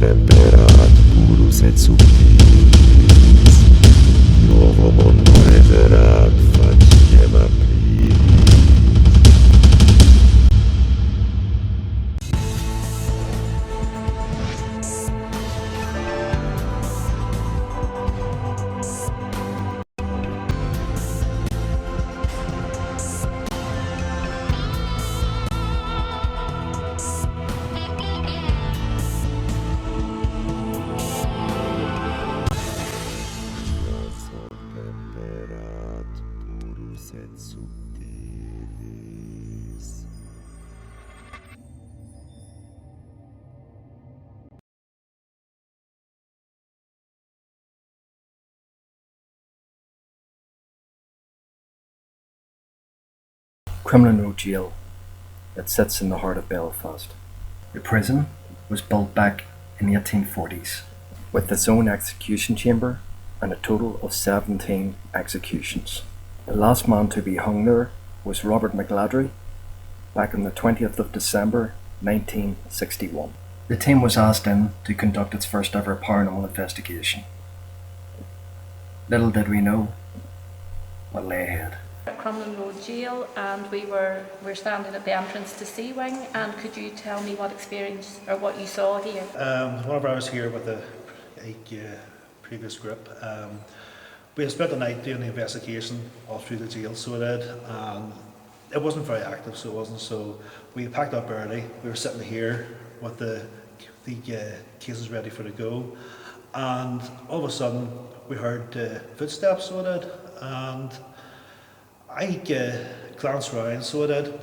temperat purus et subtilis, novo mundo reverat faciem aprilis. Temperat purus et subtilis. Crumlin Road Gaol that sits in the heart of Belfast. The prison was built back in the 1840s with its own execution chamber and a total of 17 executions. The last man to be hung there was Robert McGladrey back on the 20th of December 1961. The team was asked in to conduct its first ever paranormal investigation. Little did we know what lay ahead. At Crumlin Road Gaol, and we're standing at the entrance to C Wing. And could you tell me what experience or what you saw here? Whenever I was here with the previous group, we had spent the night doing the investigation all through the jail, so it did, and it wasn't very active, so it wasn't. So we packed up early. We were sitting here with the cases ready for the go, and all of a sudden we heard footsteps, so it did, and I glanced around, so I did.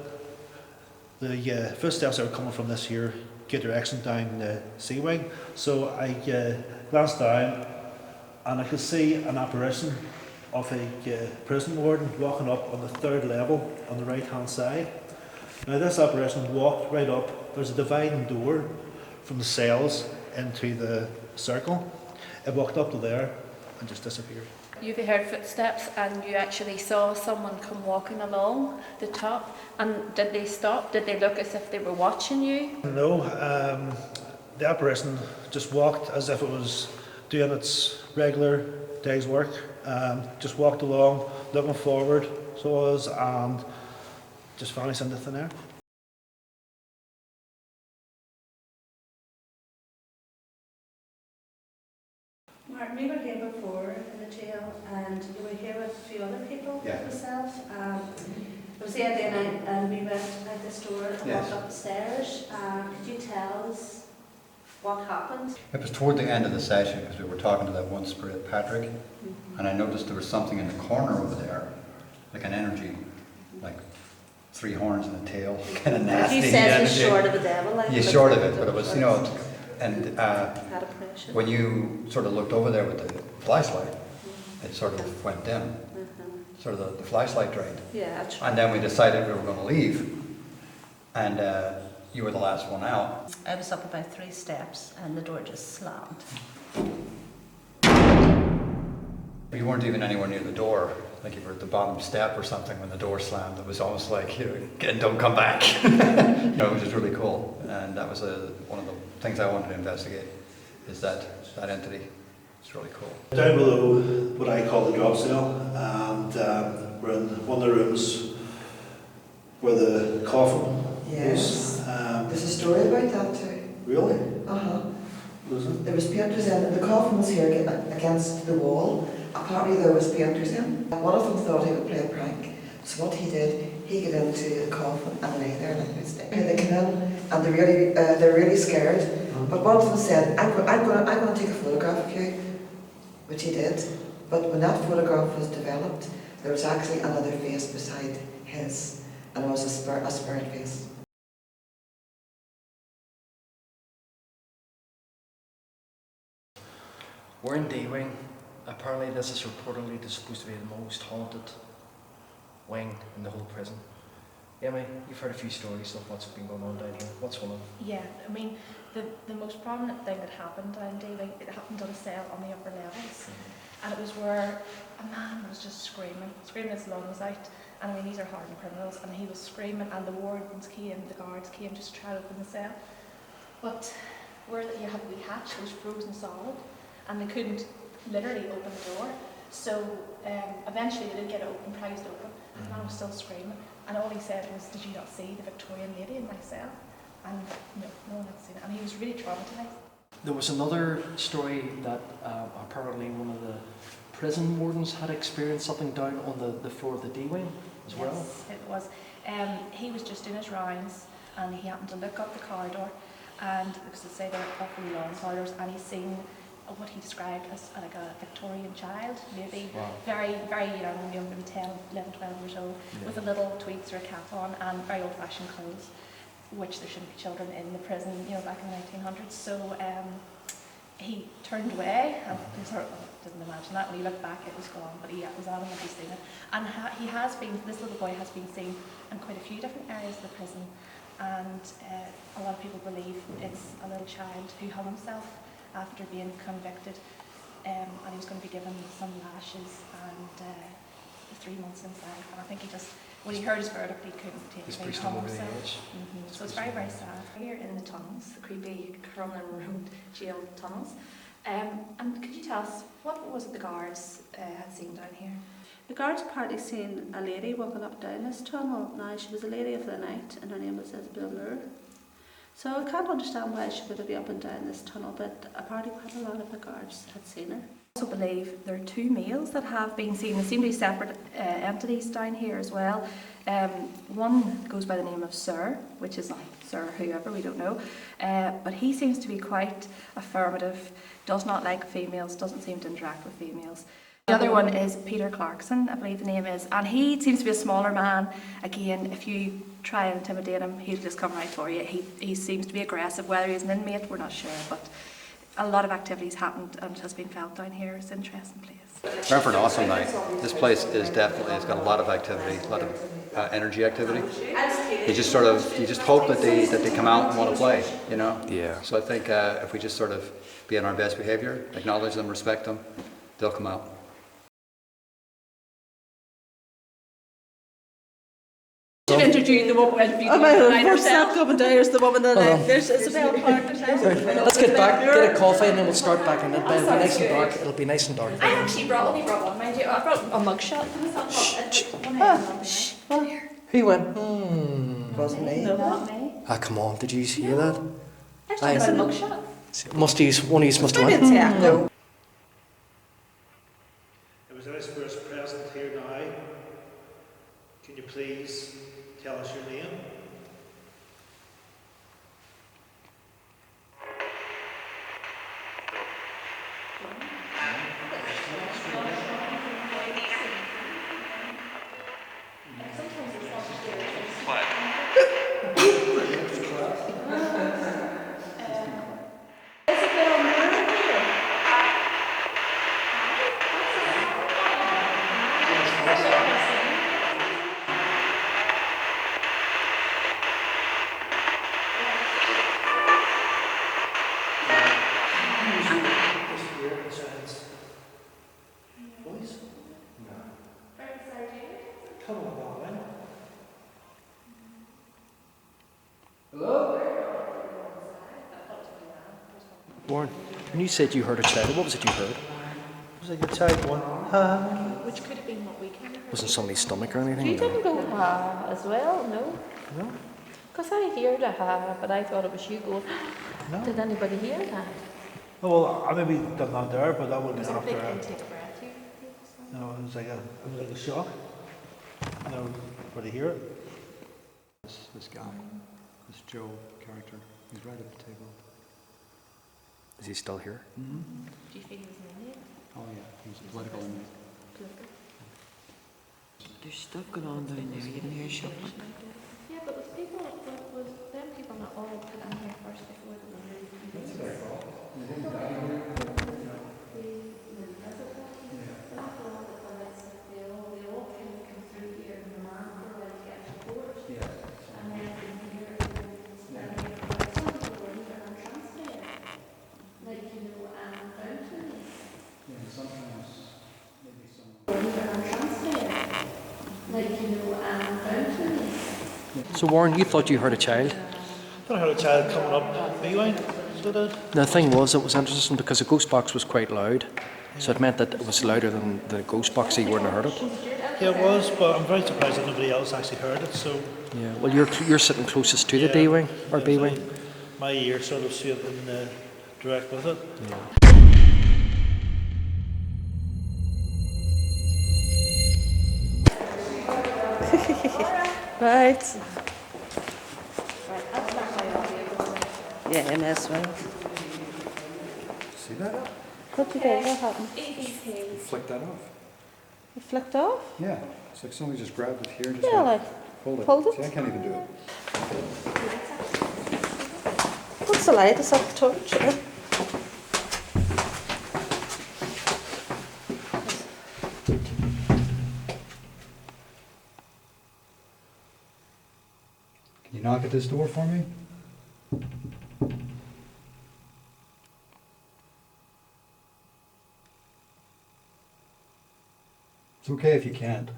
The footsteps that were coming from this here good direction down the C Wing, so I glanced down and I could see an apparition of a prison warden walking up on the third level on the right hand side. Now this apparition walked right up. There's a dividing door from the cells into the circle. It walked up to there and just disappeared. You've heard footsteps and you actually saw someone come walking along the top, and did they stop? Did they look as if they were watching you? No, the apparition just walked as if it was doing its regular day's work. Just walked along, looking forward, so it was, and just vanished into thin air. Martin, we were here before in the jail, and you were here with a few other people, Yeah. yourself. It was the other night, and we went out this door and Yes. walked up the stairs. Could you tell us what happened? It was toward the end of the session because we were talking to that one spirit, Patrick, and I noticed there was something in the corner over there, like an energy, like 3 horns and a tail, kind of nasty. You said energy. you're short of the devil. Like, Yeah, short of it, but it was, you know, and had a pressure. when you sort of looked over there with the flashlight, it sort of went dim. Sort of the flashlight drained. Yeah, that's right. And then we decided we were going to leave, and you were the last one out. I was up about 3 steps, and the door just slammed. You weren't even anywhere near the door, like you were at the bottom step or something when the door slammed. It was almost like, you know, don't come back. You know, it was just really cool, and that was one of the things I wanted to investigate, is that entity. It's really cool. Down below, what I call the drop cell, and we're in one of the rooms where the coffin Yes. was. There's a story about that too. Really? Uh-huh. Was it? There was painters in, and the coffin was here against the wall. Apparently there was painters in. One of them thought he would play a prank. So what he did, he got into the coffin and lay there like this. They came in and they're really scared. But one of them said, I'm going to take a photograph of you, which he did. But when that photograph was developed, there was actually another face beside his, and it was a spirit face. We're in D Wing. Apparently this is reportedly supposed to be the most haunted wing in the whole prison. Emily, you've heard a few stories of what's been going on down here. What's one of them? Yeah, I mean, the most prominent thing that happened down D Wing, it happened on a cell on the upper levels. And it was where a man was just screaming his lungs out. And I mean, these are hardened criminals, and he was screaming, and the wardens came, the guards came just to try to open the cell. But where you have a wee hatch that was frozen solid, and they couldn't literally open the door. So eventually they did get it open, prized open, and the man was still screaming. And all he said was, "Did you not see the Victorian lady in my cell?" And no one had seen it, and he was really traumatised. There was another story that apparently one of the prison wardens had experienced something down on the floor of the D wing as well. Yes, it was. He was just doing his rounds, and he happened to look up the corridor, and because they say they're awfully long corridors, and he's seen what he described as like a Victorian child, maybe very, very young, maybe 10, 11, 12 years old, with a little tweeds or a cap on and very old-fashioned clothes, which there shouldn't be children in the prison, back in the 1900s. So he turned away, and he sort of didn't imagine that. When he looked back, it was gone, but he was adamant he's seen it. And this little boy has been seen in quite a few different areas of the prison, and a lot of people believe it's a little child who hung himself after being convicted, and he was going to be given some lashes and 3 months inside. And I think when he heard his verdict, he couldn't take it. He hung himself. So it's very, very sad. Here in the tunnels, the creepy Crumlin Road Gaol tunnels. And could you tell us, what was it the guards had seen down here? The guards apparently seen a lady walking up and down this tunnel. Now, she was a lady of the night, and her name was Isabel Moore. So I can't understand why she would be up and down this tunnel, but apparently quite a lot of the guards had seen her. I also believe there are 2 males that have been seen. They seem to be separate entities down here as well. One goes by the name of Sir, which is Sir whoever, we don't know. But he seems to be quite affirmative, does not like females, doesn't seem to interact with females. The other one is Peter Clarkson, I believe the name is, and he seems to be a smaller man. Again, if you try and intimidate him, he'll just come right for you. He seems to be aggressive. Whether he's an inmate, we're not sure, but a lot of activities happened and has been felt down here. It's an interesting place. We're in for an awesome night. This place is definitely, it's got a lot of activity, a lot of energy activity. You just hope that they come out and want to play, Yeah. So I think if we just sort of be on our best behaviour, acknowledge them, respect them, they'll come out. Should introduce the woman when you First up and down is the woman on the left. There's Isabel Clark. Let's get back, get a coffee, and then we'll start back. And it'll be nice and dark. It'll be nice and dark. I actually only brought one, mind you. I brought a mugshot. Who went? Wasn't me. No, not me. Come on, did you hear that? I just got a mugshot. One of you must have went. No. If there's any spirits present here now, can you please tell us your name? Warren, when you said you heard a child, what was it you heard? It was like a child going, Which could have been what we can have. Wasn't somebody's stomach or anything? You didn't go as well, no? No. Because I heard a but I thought it was you going. No. Did anybody hear that? Oh, well, I maybe did not there, but that would be Was it a big after. intake of breath you? No, it was like a shock. No, but I hear it. This guy, this Joe character, he's right at the table. Is he still here? Do you feel he was an Indian? Oh yeah, he's a political inmate. There's stuff going on down there, you can hear shuffling. Yeah, but was them people not all put in here first before the So Warren, you thought you heard a child? I thought I heard a child coming up, B-Wine. So it did. The thing was, it was interesting because the ghost box was quite loud. So it meant that it was louder than the ghost box, so you wouldn't have heard it. Yeah, it was, but I'm very surprised that nobody else actually heard it. So Yeah. Well, you're sitting closest to the yeah, D wing or yeah, B so wing. my ear sort of stayed in direct with it. Right. Yeah, may as well. See that? What did I what happened? Flick that off. It flicked off? Yeah, it's like somebody just grabbed it here. Just Really? hold it. Hold it? See, I can't even do it. What's the light? Is that the torch? Can you knock at this door for me? It's okay if you can't.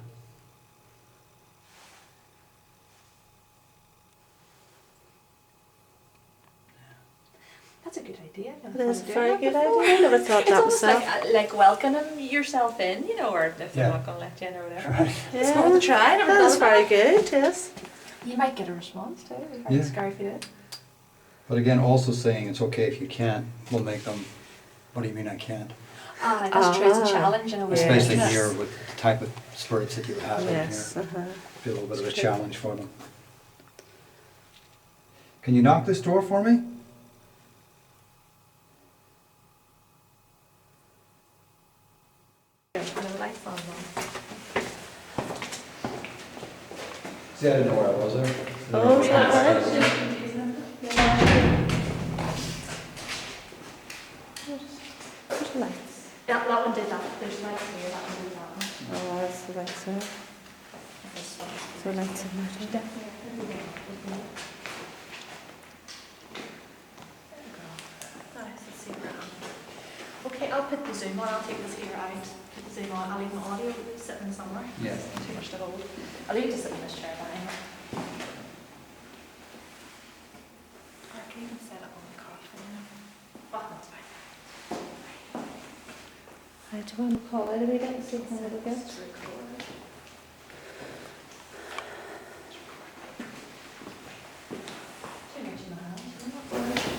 That's a good idea. It is a very good idea. I never thought It's that almost myself. like welcoming yourself in, you know, or if they're Yeah. not going to let you in or whatever. Right. It's worth a try. I never That's thought very of that. good, yes. You might get a response too. It's very Yeah. scary if you did. But again, also saying it's okay if you can't will make them, what do you mean I can't? Ah, that's true. It's a Ah. challenge in a way. Especially Yes. here with the type of spirits that you have in here. Yes. Be a little bit of a challenge for them. Can you knock this door for me? No lights on them. See, I didn't know where I was there. Oh, is that right? Where's the lights? That one did that. There's lights here. That one did that one. Oh, that's the lights there. This one. So lights in there. Definitely. Nice, let's see where I'm. Okay, I'll put the zoom on. I'll take this here out. Put the zoom on. I'll leave my audio sitting somewhere. Yeah. It's too much to hold. I'll leave it to sit in this chair behind me. Or I can even set it on the coffin. Oh, that's fine. I do want to call it a wee bit and see how it goes. Just record. Too much in my hands.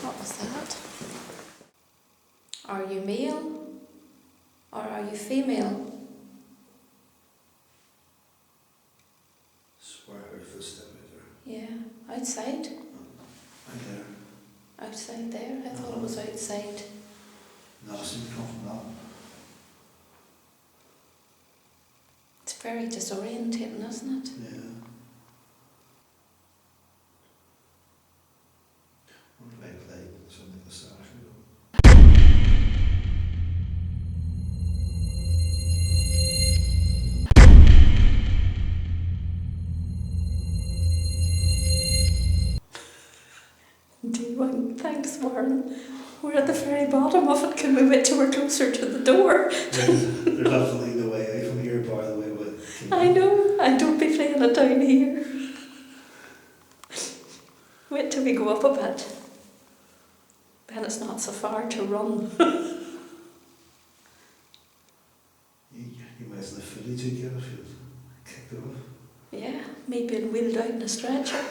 What was that? Are you male or are you female? Swear if it's them Yeah, outside. right there. Outside there. I thought it was outside. No, seem to come from that. It's very disorientating, isn't it? Yeah. What do I play? Something like the Saturday. D1, thanks, Warren. We're at the very bottom of it. Can we wait till we're closer to the door? There's absolutely no way out from here, by the way, but I know. I don't be playing it down here. Wait till we go up a bit. Then it's not so far to run. you might as well fully took it if you kicked it off. Yeah, me being wheeled out in a stretcher.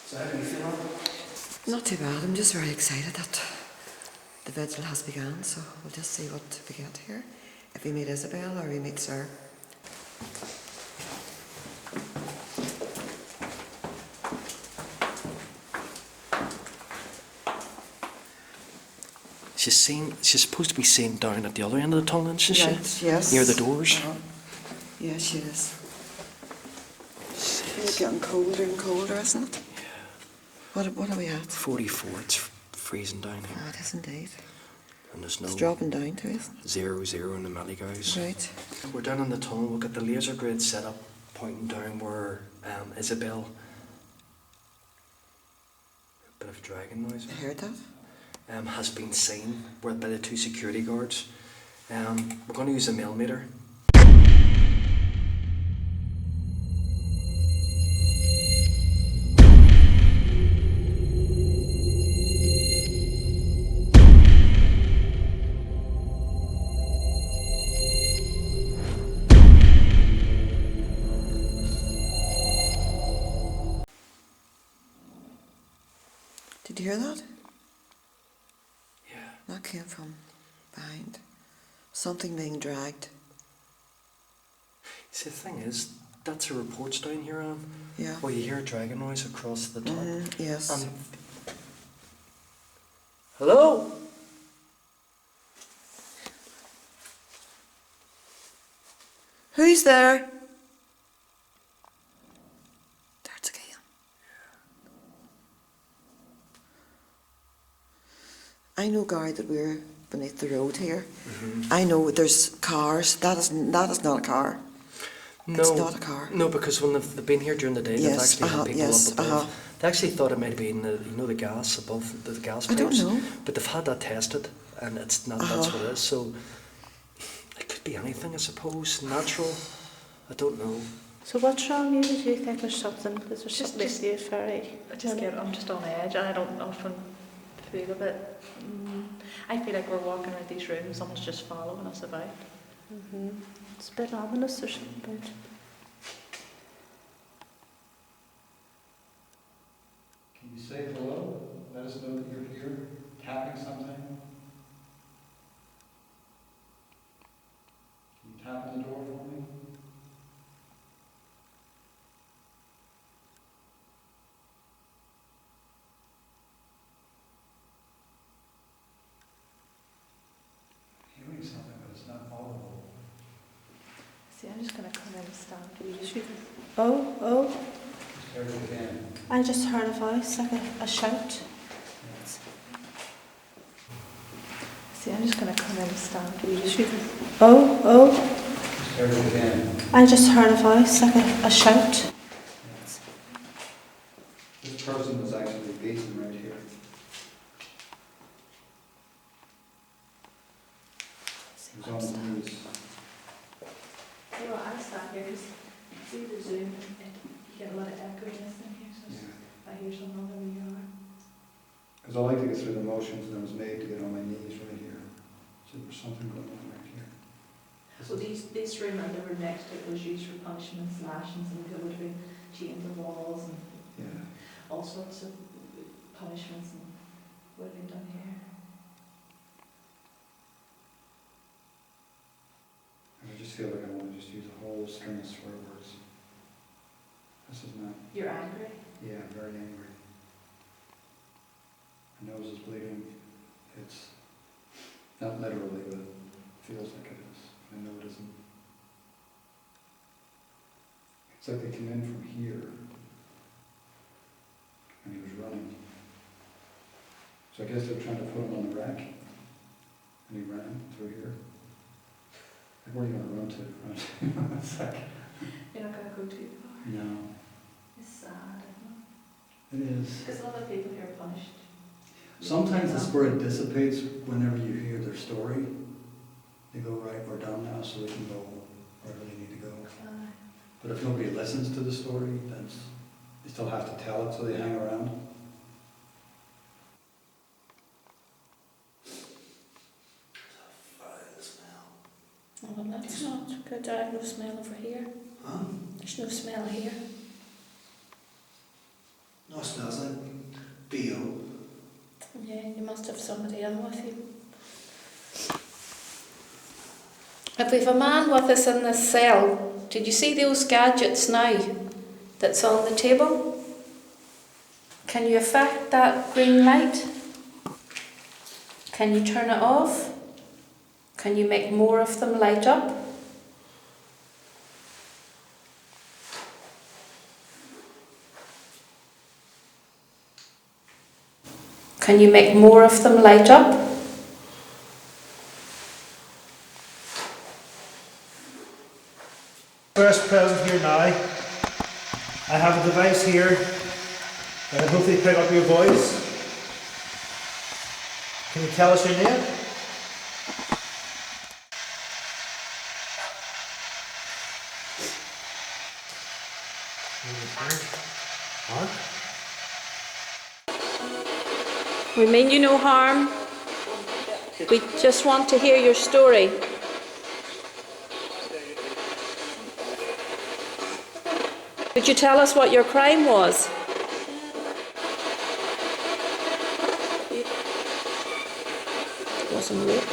So how do you feel? Not too bad. I'm just very excited that the vigil has begun, so we'll just see what we get here. If we meet Isabel or we meet Sir. She's supposed to be seen down at the other end of the tunnel, isn't she? Right, yes. Near the doors. Yeah, she is. It's getting colder and colder, isn't it? Yeah. What are we at? 44. It's freezing down here. Oh, it is indeed. And there's no It's dropping down to it. 0 in the Mallygows. Right. We're down in the tunnel. We've got the laser grid set up, pointing down where Isabel. A bit of dragon noise. I heard that. Has been seen by the 2 security guards. We're going to use a millimeter. Did you hear that? Yeah. That came from behind. Something being dragged. See, the thing is, that's the reports down here, Anne. Yeah. Well, you hear a dragon noise across the top. Yes. Hello? Who's there? There it's again. I know, Gary, that we're beneath the road here. I know there's cars. That is not a car. No, it's not a car. No, because when they've been here during the day, they've actually had people up above. They actually thought it might have been the gas above, the gas pipes. I don't know. But they've had that tested, and it's not. That's what it is. So it could be anything, I suppose. Natural. I don't know. So what's wrong with you? Do you think there's something? Is there something with you, Ferry? I'm just on edge, and I don't often feel a bit. I feel like we're walking around these rooms, someone's just following us about. It's a bit ominous or something. Can you say hello? Let us know that you're here. Tapping something. Can you tap on the door for me? Hearing something, but it's not audible. See, I'm just going to come in and stand. Oh. Start it again. I just heard a voice, like a shout. See, I'm just going to come in and stand. Oh. Start it again. I just heard a voice, like a shout. This person was actually beaten right here. It was on the news. Well, I stand here because see the Zoom, you get a lot of echoiness in here, so I hear someone where you are. Because I like to get through the motions, and I was made to get on my knees right here. So there's something going on right here. So this room and the room next to it was used for punishments, lashings, and people would have been chained to walls and all sorts of punishments and would have been done here. And I just feel like I want to just use a whole string of swear words. This is not... You're angry? Yeah, I'm very angry. My nose is bleeding. It's not literally, but it feels like it is. I know it isn't. It's like they came in from here, and he was running. So I guess they were trying to put him on the rack, and he ran through here. Like, where are you going to run to? It's like, You're not going to go too far? no. It's sad, isn't it? It is. Because a lot of people here are punished. Sometimes the spirit dissipates whenever you hear their story. They go, right, we're done now, so they can go wherever they need to go. But if nobody listens to the story, then they still have to tell it, so they hang around. Oh, well, that's not good. I have no smell over here. Huh? There's no smell here. No, it smells like BO. Yeah, you must have somebody in with you. If we've a man with us in this cell, did you see those gadgets now that's on the table? Can you affect that green light? Can you turn it off? Can you make more of them light up? Can you make more of them light up? First present here now. I have a device here that will hopefully pick up your voice. Can you tell us your name? Mark? We mean you no harm. We just want to hear your story. Could you tell us what your crime was? It wasn't rape.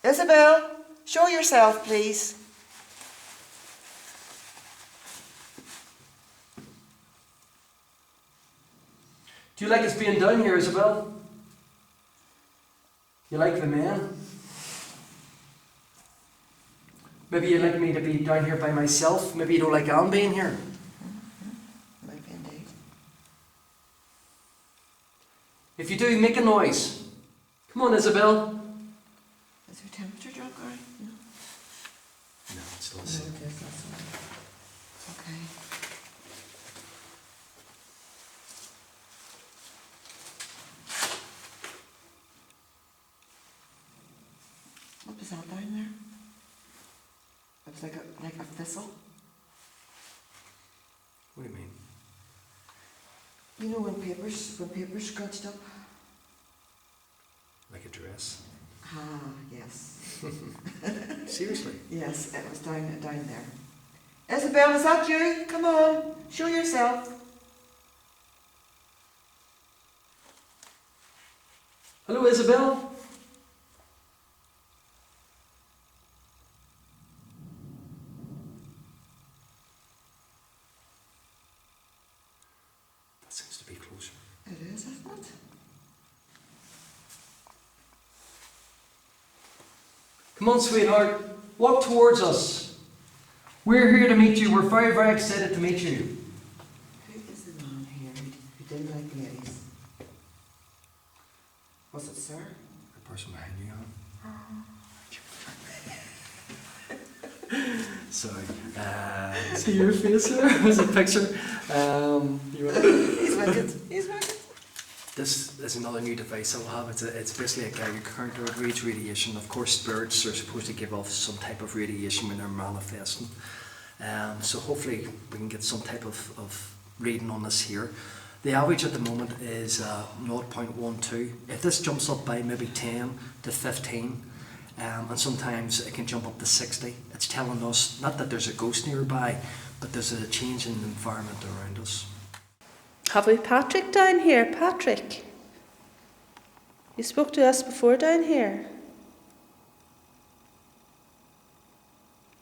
Isabel, show yourself, please. Do you like us being down here, Isabel? You like the man? Maybe you'd like me to be down here by myself. Maybe you don't like Anne being here. Maybe indeed. If you do, make a noise. Come on, Isabel. Is your temperature drop, or no? No, it's still No, the same. it is. That's all right. It's okay. What was that down there? It was like a thistle. What do you mean? You know when papers scratched up? Like a dress? Ah, yes. Seriously? Yes, it was down there. Isabel, is that you? Come on, show yourself. Hello, Isabel. That seems to be closer. It is, isn't it? Come on, sweetheart. Walk towards us. We're here to meet you. We're very, very excited to meet you. Who is the man here who didn't like ladies? Was it Sir? The person behind you, Sorry. See your face there? There's a picture. He's wicked. He's wicked. This is another new device I'll have. It's basically a Geiger counter. It reads radiation. Of course, spirits are supposed to give off some type of radiation when they're manifesting. So hopefully we can get some type of reading on this here. The average at the moment is 0.12. If this jumps up by maybe 10 to 15, and sometimes it can jump up to 60, it's telling us not that there's a ghost nearby, but there's a change in the environment around us. Have we Patrick down here? Patrick? You spoke to us before down here.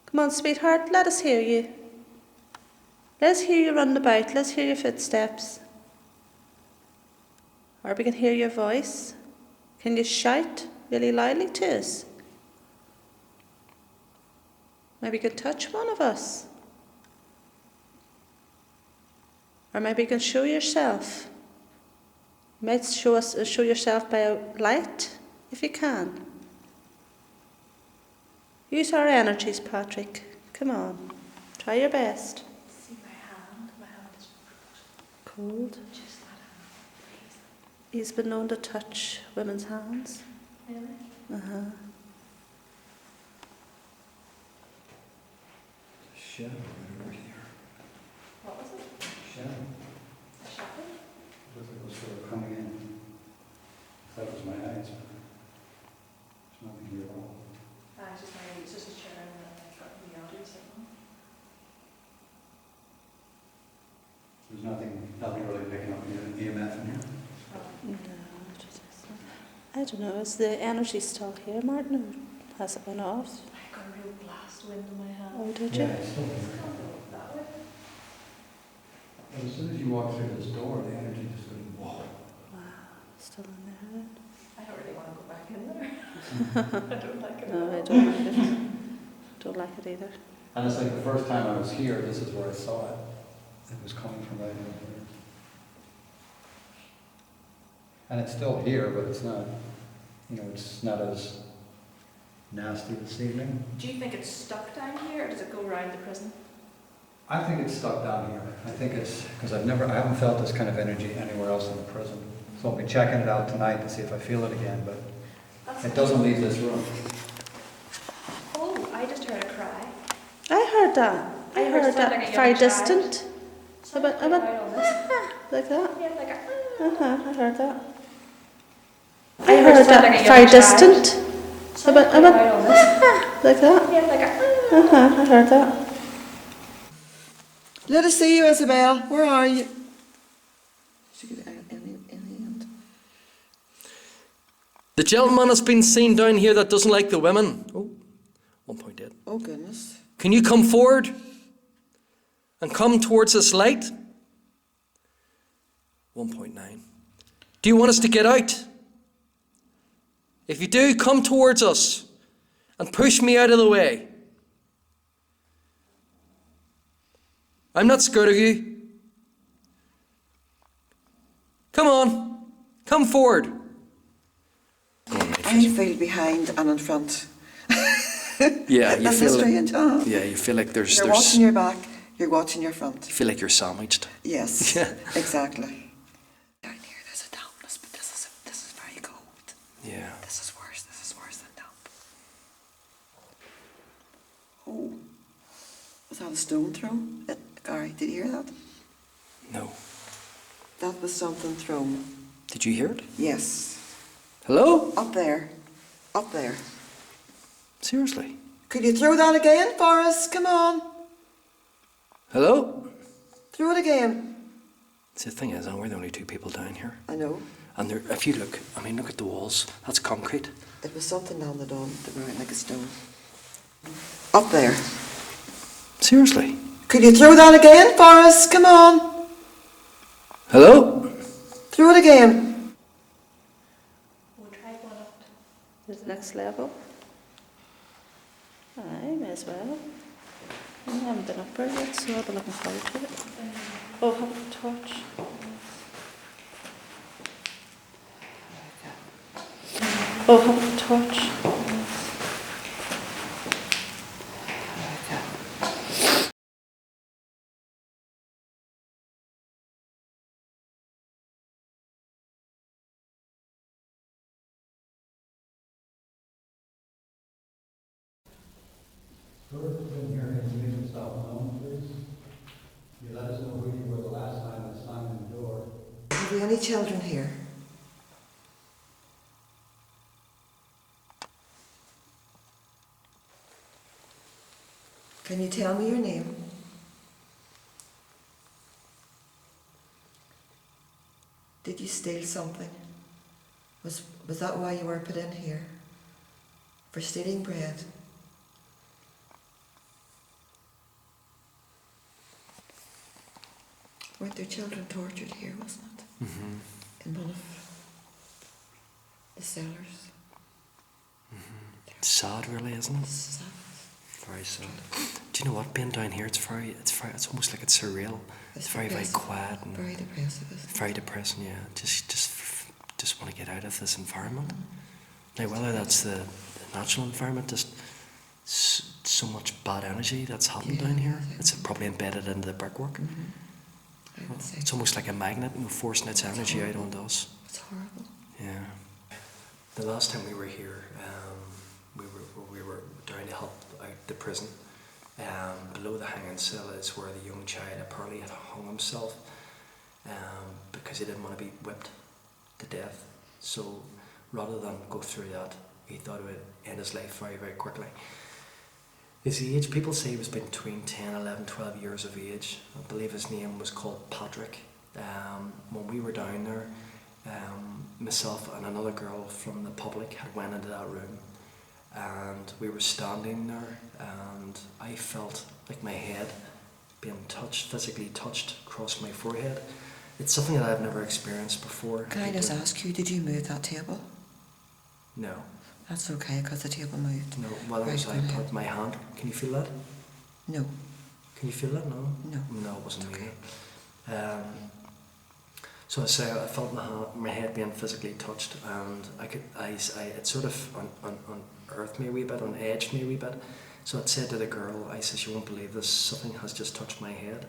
Come on, sweetheart, let us hear you. Let's hear you run about. Let's hear your footsteps. Or we can hear your voice. Can you shout really loudly to us? Maybe you can touch one of us. Or maybe you can show yourself. You might show yourself by a light, if you can. Use our energies, Patrick. Come on. Try your best. See my hand? My hand is Cold. just that hand. He's been known to touch women's hands. Really? Uh-huh. Shadow right over here. What was it? Shadow. A shadow? Looks like it was sort of coming in. I thought it was my eyes, but there's nothing here at all. It's just a chair in the yard or something. There's nothing really picking up EMF in here. No, I don't know. Is the energy still here, Martin, or has it been off? I got a real blast wind in my hand. Oh, did you? It's still here. Can't go that way. And as soon as you walk through this door, the energy just goes, whoa. Wow, still in there then? I don't really want to go back in there. I don't like it. No, I don't like it. don't like it either. And it's like the first time I was here, this is where I saw it. It was coming from right in here. And it's still here, but it's not, it's not as nasty this evening. Do you think it's stuck down here, or does it go around the prison? I think it's stuck down here. I think it's, because I haven't felt this kind of energy anywhere else in the prison. So I'll be checking it out tonight to see if I feel it again, but it doesn't leave this room. Oh, I just heard a cry. I heard that. I heard sound that like a young very child. distant. Sounds About- quite about- loud on this. Like that. Yeah, like a... I heard that. I I heard sound that like a young very child. distant. Sounds About- quite loud on this. Like that. Yeah, like a... I heard that. Let us see you, Isabel. Where are you? Should get any end. The gentleman has been seen down here that doesn't like the women. Oh, 1.8. Oh, goodness. Can you come forward and come towards this light? 1.9. Do you want us to get out? If you do, come towards us and push me out of the way. I'm not scared of you. Come on, come forward. I feel behind and in front. Yeah, you That's feel strange. yeah, you feel like there's You're watching your back, you're watching your front. you feel like you're sandwiched. Yes, Yeah. exactly. Down here there's a dampness, but this is very cold. Yeah. This is worse than damp. Oh, was that a stone thrown? Gary, did you hear that? No. That was something thrown. Did you hear it? Yes. Hello? Up there. Up there. Seriously? Could you throw that again for us? Come on. Hello? Throw it again. See, the thing is, we're the only two people down here. I know. And there, if you look, look at the walls. That's concrete. It was something down the ground like a stone. Up there. Seriously? Could you throw that again for us? Come on. Hello? Throw it again. We'll try going up. This next level. I may as well. I haven't been up there yet, so I'll be looking forward to it. Oh, have a torch. Oh, have a torch. Whoever's been here, can you make yourself known, please? You let us know who you were the last time that slammed in the door. Have we any children here? Can you tell me your name? Did you steal something? Was that why you were put in here? For stealing bread? Weren't there children tortured here, wasn't it? Mm-hmm. In one of the cellars. It's sad, really, isn't it? Sad. Very sad. Do you know what? Being down here, it's almost like it's surreal. It's very quiet and very depressive, isn't it? very depressing. Yeah, just want to get out of this environment. Now, whether that's the natural environment, just so much bad energy that's happened down here. It's probably embedded into the brickwork. I would say. It's almost like a magnet, forcing its energy out onto us. It's horrible. Yeah. The last time we were here, we were down to help out the prison. Below the hanging cell is where the young child apparently had hung himself because he didn't want to be whipped to death. So rather than go through that, he thought it would end his life very, very quickly. His age, people say he was between 10, 11, 12 years of age. I believe his name was called Patrick. When we were down there, myself and another girl from the public had went into that room, and we were standing there, and I felt like my head being touched, physically touched across my forehead. It's something that I've never experienced before. Can I just ask you, did you move that table? No. That's okay, because the table moved. No, well, Right, as I go ahead. put my hand. Can you feel that? No. Can you feel that? No? No. No, it wasn't It's me. okay. So I say I felt my head being physically touched, and it sort of unearthed me a wee bit, unedged me a wee bit. So I said to the girl, I says, "You won't believe this, something has just touched my head."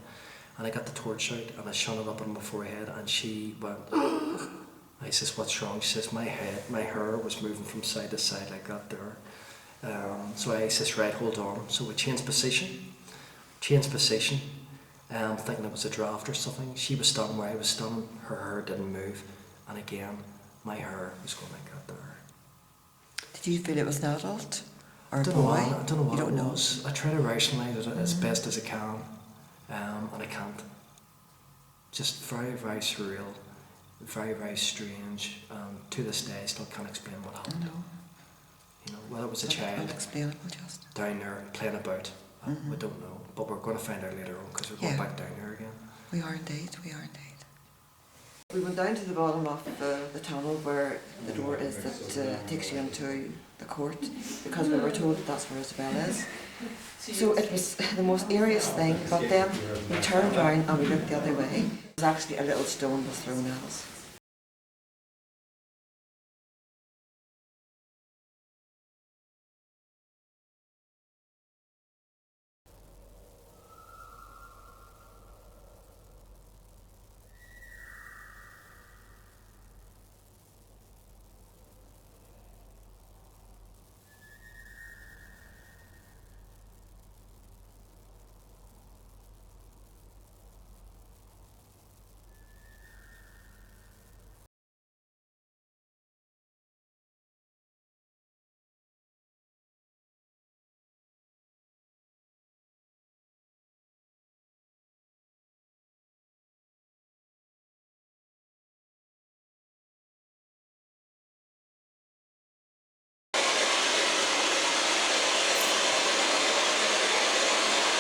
And I got the torch out and I shone it up on my forehead, and she went, I says, "What's wrong?" She says, my hair was moving from side to side like that there. So I says, "Right, hold on." So we changed position, thinking it was a draft or something. She was standing where I was standing, her hair didn't move, and again, my hair was going like that there. Did you feel it was an adult or I a don't boy? know what, I don't know what You don't it know. was. I try to rationalise it as best as I can, and I can't. Just very, very surreal, very, very strange, and to this day I still can't explain what happened. No. You know, whether it was a It's child unexplainable, just. down there playing about, we don't know, but we're going to find out later on because we're going Yeah. back down there again. We are indeed, we are indeed. We went down to the bottom of the tunnel where the door is that takes you into the court, because we were told that that's where Isabel is. So it was the most eeriest thing, but then we turned around and we looked the other way. It was actually a little stone was thrown at us.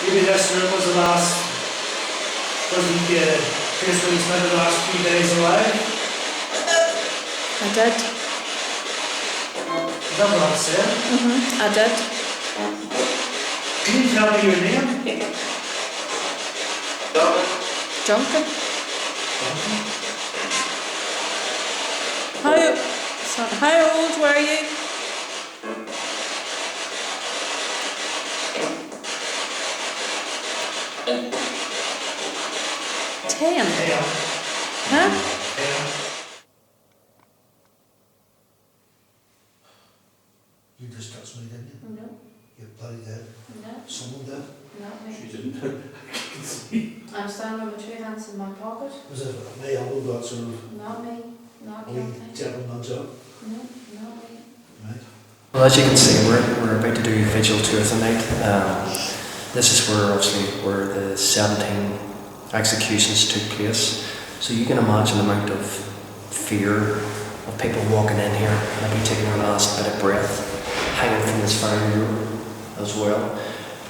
Maybe this room was the last, was the place where he spent the last few days alive. I did. Is that what I'm saying? I did. Can you tell me your name? Junkin. How old were you? Ten. Huh? You just touched me, didn't you? No. You bloody did. No. Someone did. Not me. She didn't. I'm standing with my two hands in my pocket. Was it my elbow got sort of Not me. Not a guilty. wee gentle nudge up? No, not me. Right. Well, as you can see, we're about to do vigil tour tonight. This is where obviously where the 17 executions took place. So you can imagine the amount of fear of people walking in here and maybe taking their last bit of breath, hanging from this very room as well.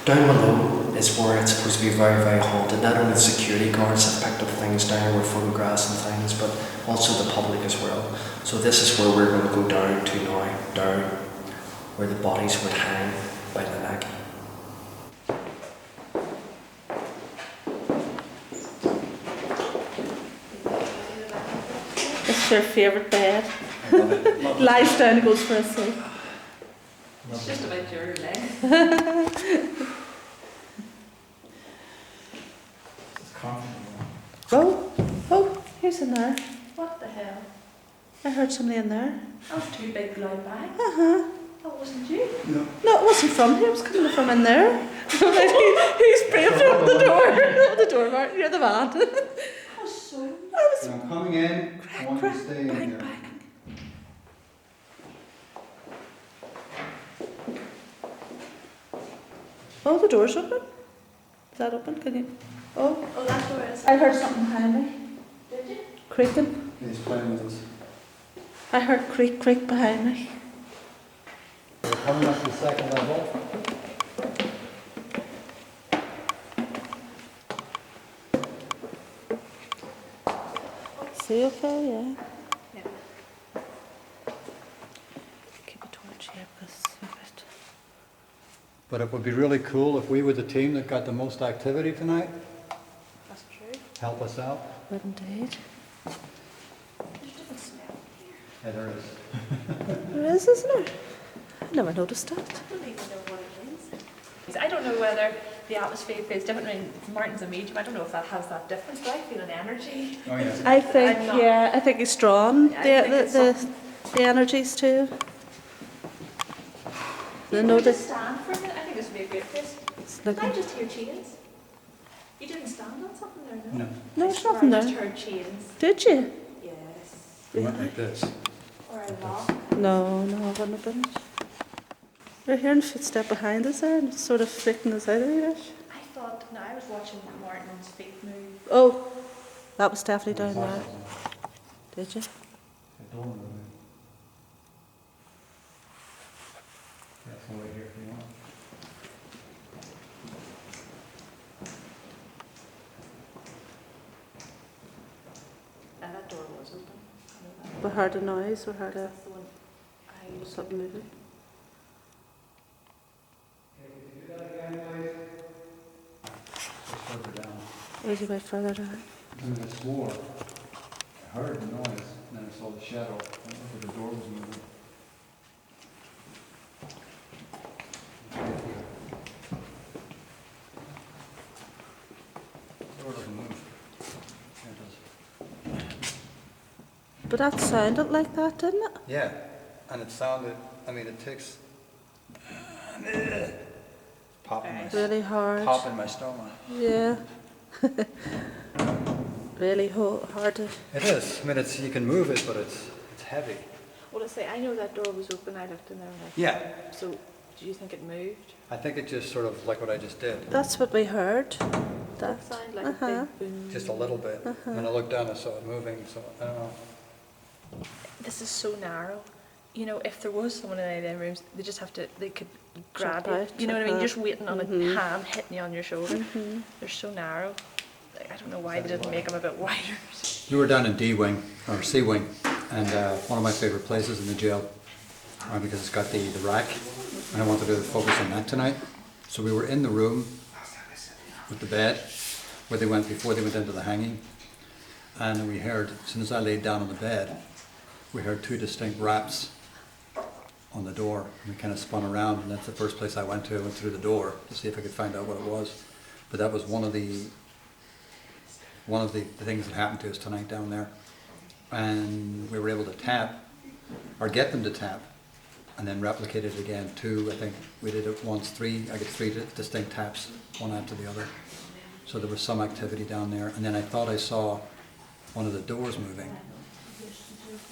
Down below is where it's supposed to be very, very haunted. Not only the security guards have picked up things down here with photographs and things, but also the public as well. So this is where we're going to go down to now, down where the bodies would hang by the neck. This is your favourite bed. Lies down and goes for a sleep. It's just about your leg. Oh, who's in there? What the hell? I heard somebody in there. Oh, two big loud bags. That wasn't you. No, it wasn't from here, it was coming from in there. Who's braved up the door? The door, Mark, you're the man. Oh, so. I'm coming in. I want you to stay in here. Oh, the door's open. Is that open? Can you? Oh, Oh, that door is. I heard something behind me. Did you? Creaking. He's playing with us. I heard creak behind me. We're coming up to the second level. See okay, yeah. Yeah. Keep a torch here. But it would be really cool if we were the team that got the most activity tonight. That's true. Help us out. Would indeed. Yeah, there is. There is, isn't there? I never noticed that. I don't even know what it is. I don't know whether the atmosphere feels different in Martin's and medium. I don't know if that has that difference, but I feel an energy. Oh yeah. I think, I'm not- yeah, I think it's drawn, I think it's the energies too. The Can we notice. just stand for a minute? I think this would be a great place. It's Did I looking. just hear chains? You didn't stand on something there, no? No. No, I there's swear nothing I just there. heard chains. Did you? Yes. We went like this. Or a lock. No, I wouldn't have been. We're hearing footstep behind us there and it's sort of freaking us out a wee bit. I thought, no, I was watching Martin's feet move. Oh, that was definitely down there. Did you? That's over here if you want. And that door was open. I know that. We heard a noise, we heard That's the one I was something moving. Just further down. It was a bit further down. And I swore. I heard the noise, and then I saw the shadow. I don't know if the door was moving. The door doesn't move. Yeah, it does. But that sounded like that, didn't it? Yeah, and it sounded, I mean, it takes... Popping my, Really hard. popping my stomach. Yeah. Really hard to. It is. I mean, it's, you can move it, but it's heavy. Well, I say, I know that door was open. I looked in there and Yeah. So, do you think it moved? I think it just sort of like what I just did. That's what we heard. That That. sounded like Uh-huh. a big boom. Just a little bit. When I looked down, I saw it moving, so I don't know. This is so narrow. You know, if there was someone in any of them rooms, they just have to, they could grab Jump you. out, You know what I mean? uh-huh. Just waiting on a hand hitting you on your shoulder. Mhm. They're so narrow. Like, I don't know why they didn't make them a bit wider. We were down in D wing or C wing, and one of my favourite places in the jail, because it's got the rack, and I wanted to focus on that tonight. So we were in the room with the bed where they went before they went into the hanging, and we heard, as soon as I laid down on the bed, we heard two distinct raps on the door. And we kind of spun around, and that's the first place I went to. I went through the door to see if I could find out what it was. But that was one of the things that happened to us tonight down there. And we were able to tap, or get them to tap, and then replicate it again. I think we did it once, I got three distinct taps, one after the other. So there was some activity down there. And then I thought I saw one of the doors moving,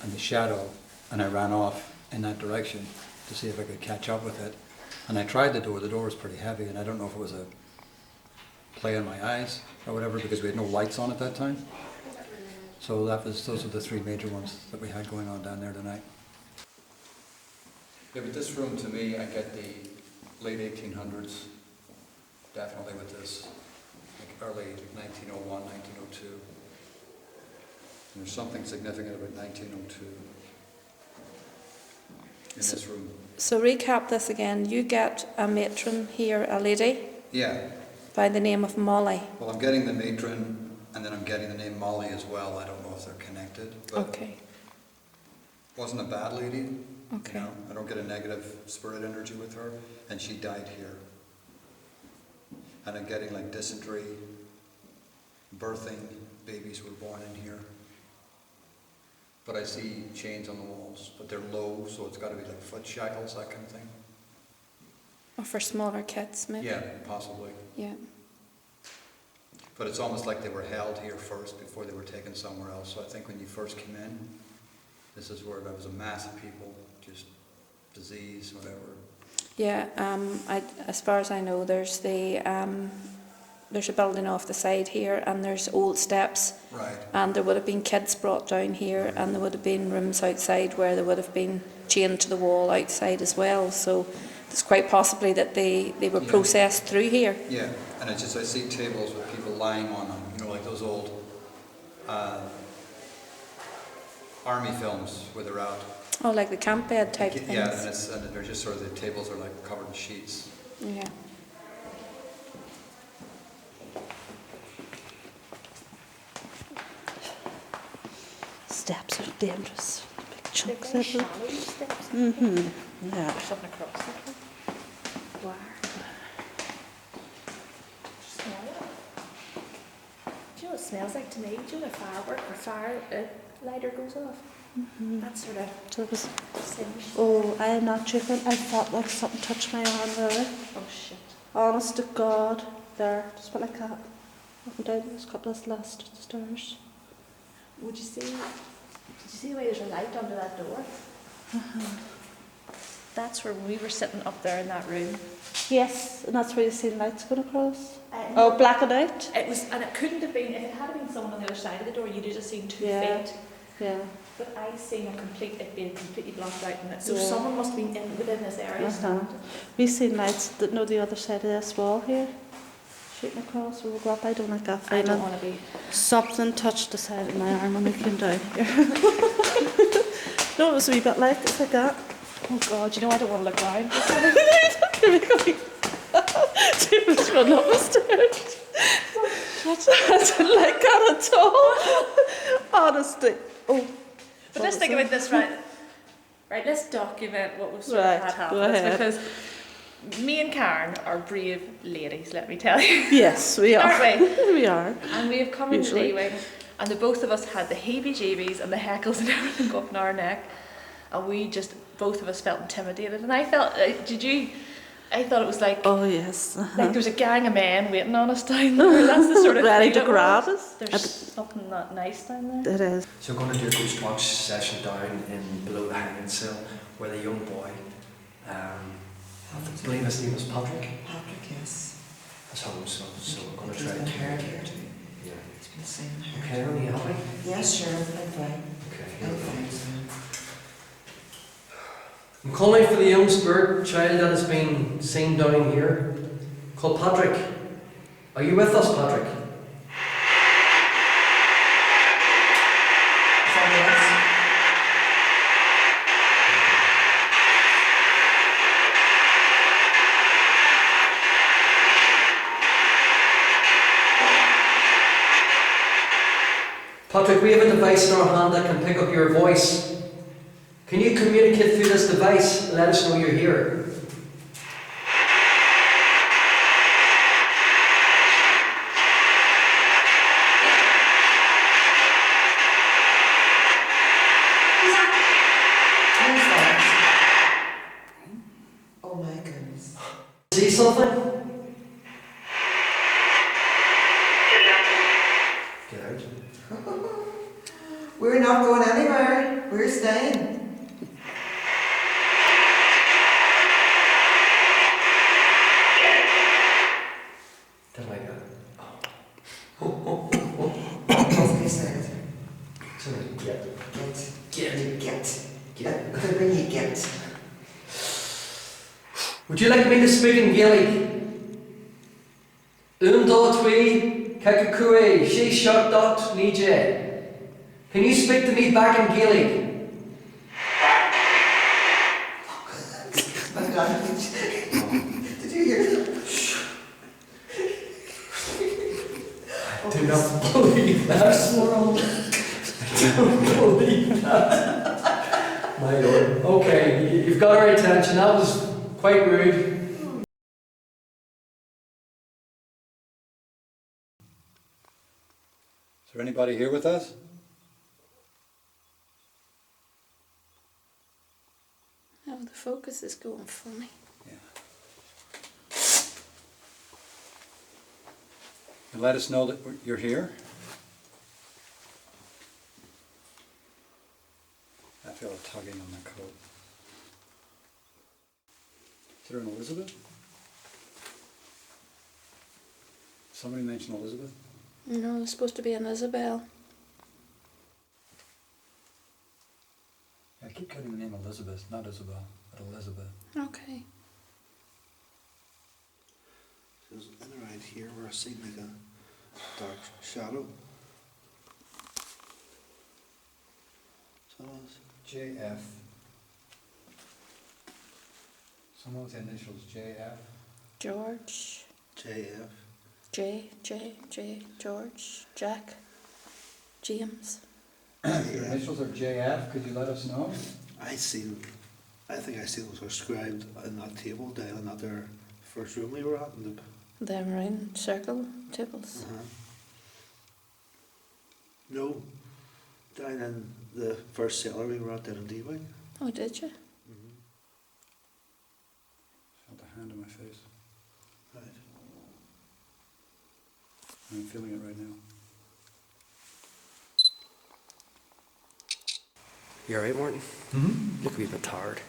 and the shadow, and I ran off in that direction to see if I could catch up with it. And I tried the door was pretty heavy, and I don't know if it was a play on my eyes or whatever, because we had no lights on at that time. So those are the three major ones that we had going on down there tonight. Yeah, but this room, to me, I get the late 1800s, definitely with this, like early 1901, 1902. And there's something significant about 1902 in this room. So recap this again. You get a matron here, a lady, Yeah, by the name of Molly. well, I'm getting the matron, and then I'm getting the name Molly as well. I don't know if they're connected, but Okay. wasn't a bad lady. Okay. You know, I don't get a negative spirit energy with her, and she died here. And I'm getting like dysentery, birthing, babies were born in here. But I see chains on the walls, but they're low, so it's got to be like foot shackles, that kind of thing. Or for smaller kids, maybe? Yeah, possibly. Yeah. But it's almost like they were held here first before they were taken somewhere else. So I think when you first came in, this is where there was a mass of people, just disease, whatever. Yeah, as far as I know, there's a building off the side here, and there's old steps. Right. And there would have been kids brought down here, and there would have been rooms outside where they would have been chained to the wall outside as well. So it's quite possibly that they were processed through here. Yeah, and it's just I see tables with people lying on them, you know, like those old army films where they're out. Oh, like the camp bed type things. Yeah, and they're just sort of, the tables are like covered in sheets. Yeah. Steps are dangerous. Big They're chunks very of them. shallow steps. Yeah. There's something across them. Wow. Smell it. Do you know what it smells like to me? Do you know when a firework or fire lighter goes off? That sort of So it was, singe. oh, I am not joking. I felt like something touched my arm there. Oh shit. Honest to God, there, just went like that. Up and down those couple of last stairs. Did you see the way there's a light under that door? That's where we were sitting up there in that room. Yes, and that's where you see lights going across. No, Oh, black and out? It was, and it couldn't have been, if it had been someone on the other side of the door, you'd have just seen 2 Yeah. feet. Yeah. But I seen it being completely blocked out in it. So Yeah. someone must have been within this area. We seen lights that know the other side of this wall here. Shooting across, we will go up. I don't like that I don't feeling. want to be. Something touched the side of my arm when we came down here. No, it was a wee bit like, it's like that. Oh God, you know I don't want to look around. James run up the stairs. I didn't like that at all. Honestly. Oh. But let's think about this, right? Right, let's document what we've sort Right, of had happen. go ahead. Because me and Karen are brave ladies, let me tell you. Yes, we are. Aren't we? We are. And we have come into Usually. the wing, and the both of us had the heebie-jeebies and the heckles and everything go up in our neck, and we just, both of us felt intimidated. And I felt, I thought it was like, Oh, yes. like there was a gang of men waiting on us down there. That's the sort of Ready thing to it grab was. us. There's something not nice down there. It is. So we're going to do a ghost watch session down in below the hanging cell where the young boy, I believe his name was Patrick, Patrick, yes. is home. So we're going to He's try been to heard here too. Yeah. He's been seen here. Okay, are you happy? Yes, sure, I'm fine. Okay. I'm fine, sir. I'm calling for the young spirit child that has been seen down here, called Patrick. Are you with us, Patrick? Is that yes? Patrick, we have a device in our hand that can pick up your voice. Can you communicate through this device and let us know you're here? Who's that? Oh my goodness. See something? Get out. We're not going anywhere. We're staying. Didn't like that. As they said, Somebody get. get. The ring you get. Would you like me to speak in Gaelic? Dá twi, kakakue, she shot dot nije. Can you speak to me back in Gaelic? My God, did you hear that? I do not believe that. I don't believe that. My lord. Okay, you've got our attention. That was quite rude. Is there anybody here with us? Oh, the focus is going funny. And let us know that you're here. I feel a tugging on my coat. Is there an Elizabeth? Somebody mentioned Elizabeth? No, it's supposed to be an Isabel. I keep getting the name Elizabeth, not Isabel, but Elizabeth. Okay. Because in around here we're seeing like a dark shadow. So JF. Someone with the initials JF. George, JF. George, Jack, James. If your initials are JF, could you let us know? I think I seen those were scribed in that table down in that there first room we were at. In the, Them round circle tables. No, down in the first cellar we were at down in D-Wing. Oh, did you? Felt a hand in my face. Right. I'm feeling it right now. You alright, Martin? Mm-hmm. Look a wee bit tired.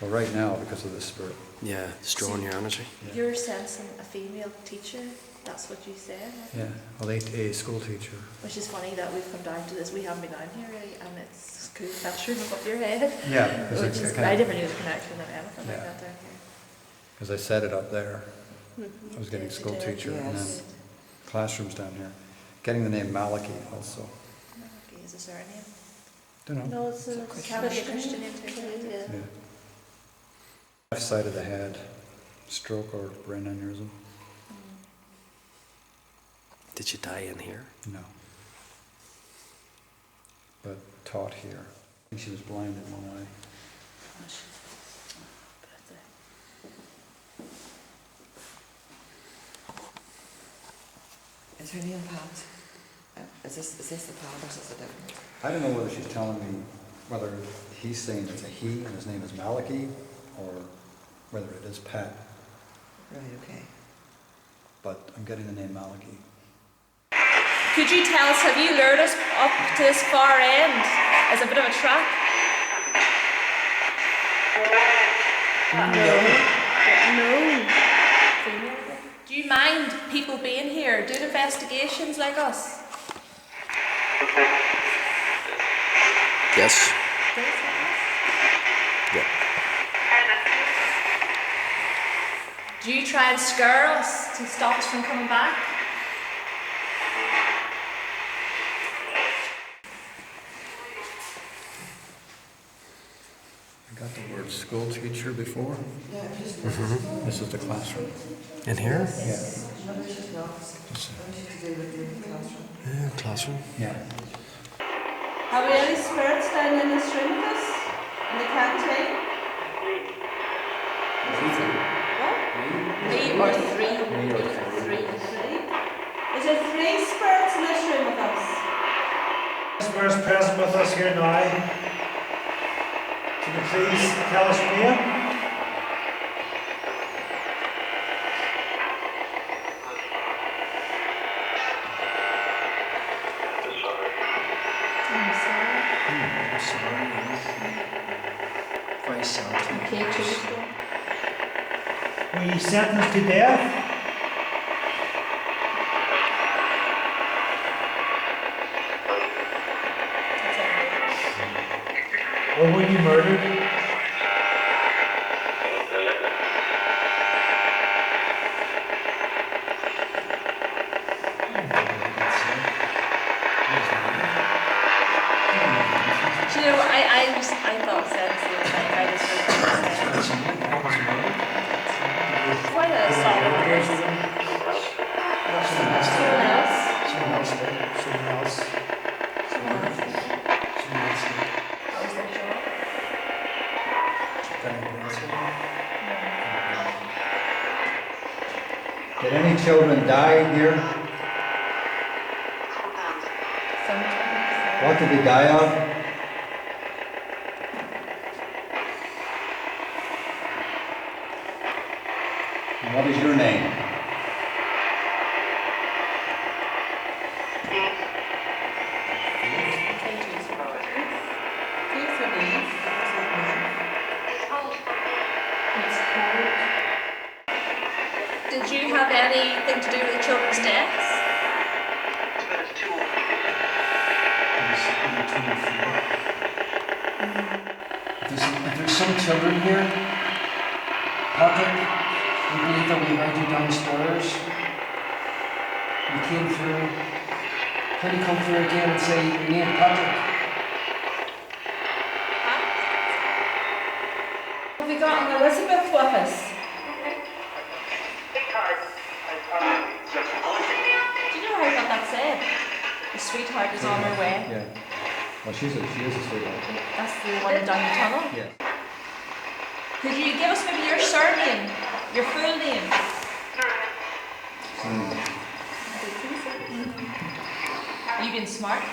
Well, right now, because of the spirit. Yeah, it's drawing your energy. Yeah. You're sensing a female teacher, that's what you said. Yeah, well, a school teacher. Which is funny that we've come down to this. We haven't been down here really, and it's a cool picture above your head. Yeah. Which is, I never knew the connection of anything like Yeah. that down here. Because I set it up there. Mm-hmm. I was getting Yeah, school you did. teacher and Yes. then classrooms down here. Getting the name Malachi also. Okay, is a surname? Don't know. No, it's a It can be a Christian name too. Yeah. Yeah. Left side of the head, stroke or brain aneurysm. Did you die in here? No. But taught here. I think she was blind in one eye. Is her name Pat? Is this the Pat or is this a different? I don't know whether she's telling me whether he's saying it's a he and his name is Malachi, or whether it is Pat, Right, okay. but I'm getting the name Malachi. Could you tell us, have you lured us up to this far end as a bit of a trap? No. Do you mind people being here, doing investigations like us? Yes. Yeah. Do you try and scare us to stop us from coming back? I got the word school teacher before. Yeah, just This is the classroom. In here? Yeah. no, there's just not. Nothing to do with the classroom. Yeah, classroom. Yeah. Have we any spirits down in this room with us? And they can't take? Me or three? Three. Is there 3 spirits in this room with us? Spirits present with us here now. Can you please tell us your name? Very sad. Okay, Tuesday. Were you sentenced to death? Or were you murdered? Do you know, I thought it said the same thing. I just quite a solid case. Someone else? Someone else. How was their job? Did any children die here? Sometimes. What did they die of? And what is your name? Did you have anything to do with the children's deaths? If there's some children here, Patrick, we believe that we heard you downstairs. You came through. Can you come through again and say your name, Patrick? Have we got an Elizabeth with us? Do you know how I got that said? The sweetheart is on her way. Yeah. Well, she is a sweetheart. That's the one down the tunnel. Yeah. Could you give us maybe your surname, your full name? Are you being smart?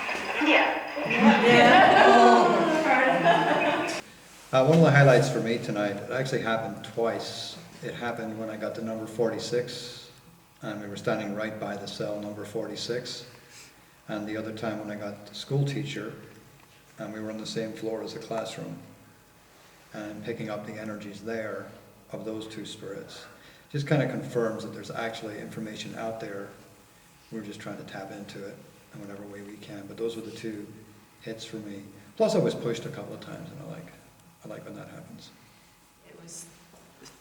One of the highlights for me tonight, it actually happened twice. It happened when I got to number 46, and we were standing right by the cell number 46. And the other time when I got the school teacher, and we were on the same floor as the classroom, and picking up the energies there of those two spirits. Just kind of confirms that there's actually information out there. We're just trying to tap into it in whatever way we can. But those were the two hits for me. Plus I was pushed a couple of times, and I like when that happens. It was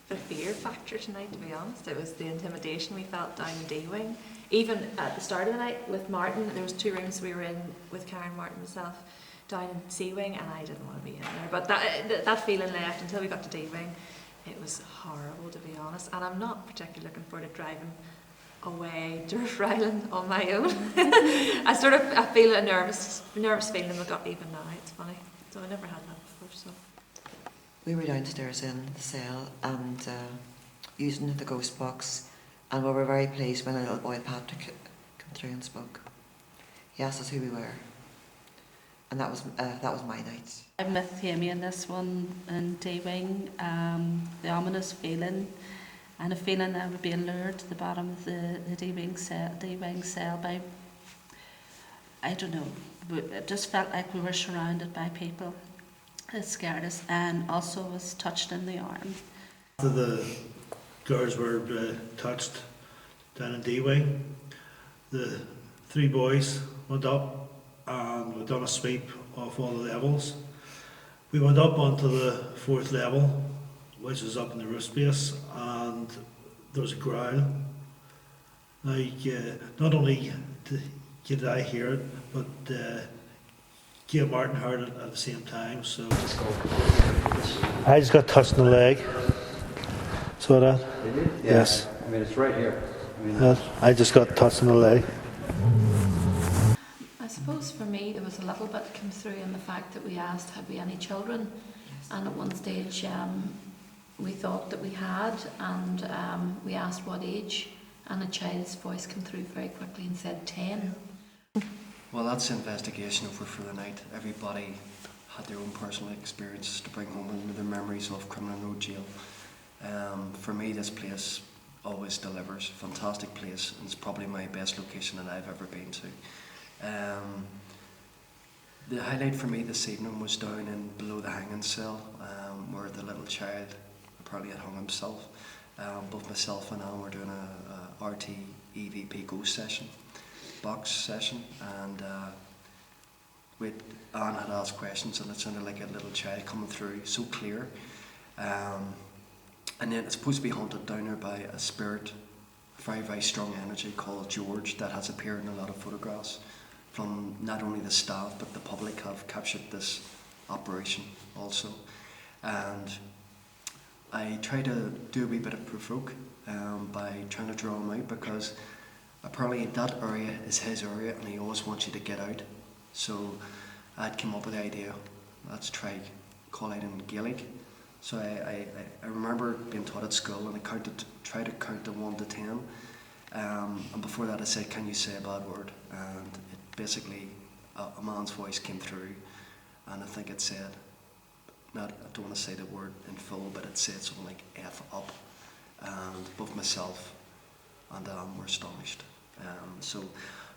the fear factor tonight, to be honest. It was the intimidation we felt down in D-Wing. Even at the start of the night with Martin, there was 2 rooms we were in with Karen, Martin, myself, down in C-Wing, and I didn't want to be in there. But that feeling left until we got to D-Wing. It was horrible, to be honest. And I'm not particularly looking forward to driving away Dirt Ryland on my own. I feel a nervous feeling in my gut even now. It's funny. So I never had that before. So We were downstairs in the cell and using the ghost box, and we were very pleased when a little boy Patrick came through and spoke. He asked us who we were, and that was my night. I'm with Amy in this one in D-Wing. The ominous feeling, and a feeling that I would be lured to the bottom of the D-Wing cell by, I don't know, it just felt like we were surrounded by people. It scared us, and also was touched in the arm. After the girls were touched down in D-Wing, the 3 boys went up and we done a sweep off all the levels. We went up onto the 4th level, which is up in the roof space, and there was a growl. Like, not only did I hear it, but Gail Martin heard it at the same time. So I just got touched in the leg. Saw that? Did you? Yeah. Yes. I mean, it's right here. I mean, I just got touched in the leg. I suppose for me there was a little bit came through in the fact that we asked had we any children, and at one stage we thought that we had, and we asked what age, and a child's voice came through very quickly and said 10. Well, that's the investigation over for the night. Everybody had their own personal experiences to bring home with their memories of Crumlin Road Gaol. For me, this place always delivers. Fantastic place, and it's probably my best location that I've ever been to. The highlight for me this evening was down in below the hanging cell, where the little child apparently had hung himself. Both myself and Anne were doing a RT EVP ghost session, box session, and Anne had asked questions, and it sounded like a little child coming through, so clear. And then it's supposed to be haunted down there by a spirit, very, very strong energy called George, that has appeared in a lot of photographs from not only the staff but the public have captured this operation also. And I try to do a wee bit of provoke by trying to draw him out, because apparently that area is his area and he always wants you to get out. So I'd come up with the idea, let's try call out in Gaelic. So I remember being taught at school, and I tried to count to 1 to 10. And before that I said, can you say a bad word? And it basically, a man's voice came through, and I think it said, I don't want to say the word in full, but it said something like F up. And both myself and were astonished. So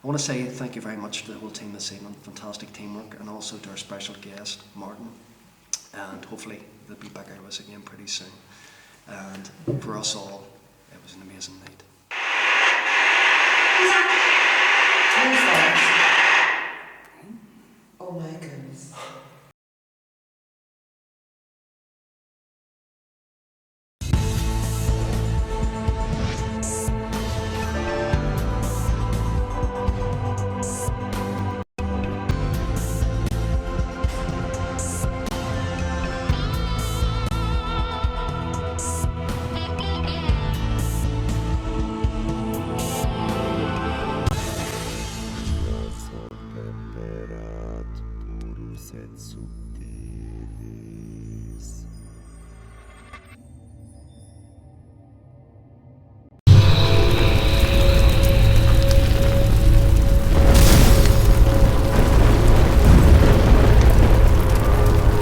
I want to say thank you very much to the whole team this evening, fantastic teamwork, and also to our special guest, Martin. And hopefully they'll be back out with us again pretty soon. And for us all, it was an amazing night. Oh my goodness. dazu.